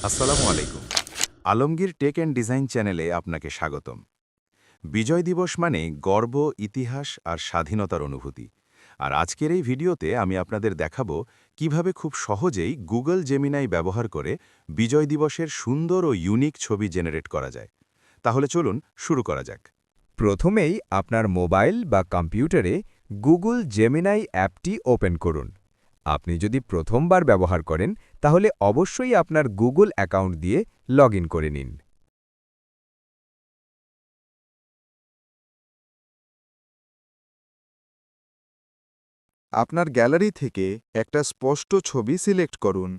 আসসালামু আলাইকুম। Alamgir take and design চ্যানেলে আপনাকে স্বাগতম। বিজয় দিবস মানে গর্ব, ইতিহাস আর স্বাধীনতার অনুভূতি। আর আজকের এই ভিডিওতে আমি আপনাদের দেখাবো কিভাবে খুব সহজেই গুগল জেমিনাই ব্যবহার করে বিজয় দিবসের সুন্দর ও ইউনিক ছবি জেনারেট করা যায়। তাহলে চলুন শুরু করা যাক। প্রথমেই আপনার মোবাইল বা কম্পিউটারে গুগল জেমিনাই অ্যাপটি ওপেন করুন। আপনি যদি প্রথমবার ব্যবহার করেন তাহলে অবশ্যই আপনার গুগল অ্যাকাউন্ট দিয়ে লগ করে নিন। আপনার গ্যালারি থেকে একটা স্পষ্ট ছবি সিলেক্ট করুন।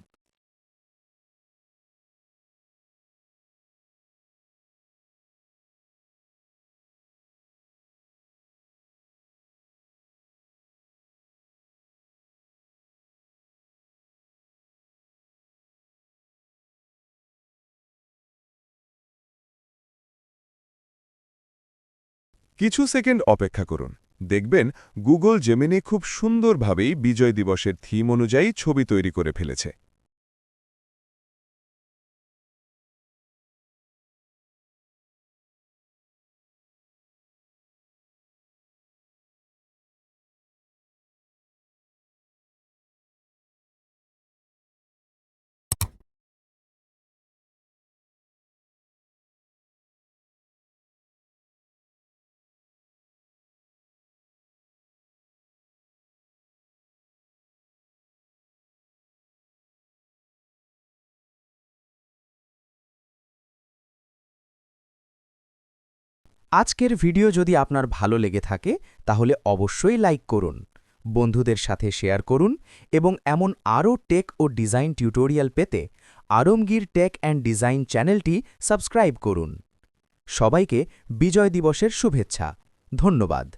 কিছু সেকেন্ড অপেক্ষা করুন। দেখবেন গুগল জেমিনি খুব সুন্দরভাবেই বিজয় দিবসের থিম অনুযায়ী ছবি তৈরি করে ফেলেছে। আজকের ভিডিও যদি আপনার ভালো লেগে থাকে তাহলে অবশ্যই লাইক করুন, বন্ধুদের সাথে শেয়ার করুন এবং এমন আরও টেক ও ডিজাইন টিউটোরিয়াল পেতে আলমগীর টেক অ্যান্ড ডিজাইন চ্যানেলটি সাবস্ক্রাইব করুন। সবাইকে বিজয় দিবসের শুভেচ্ছা। ধন্যবাদ।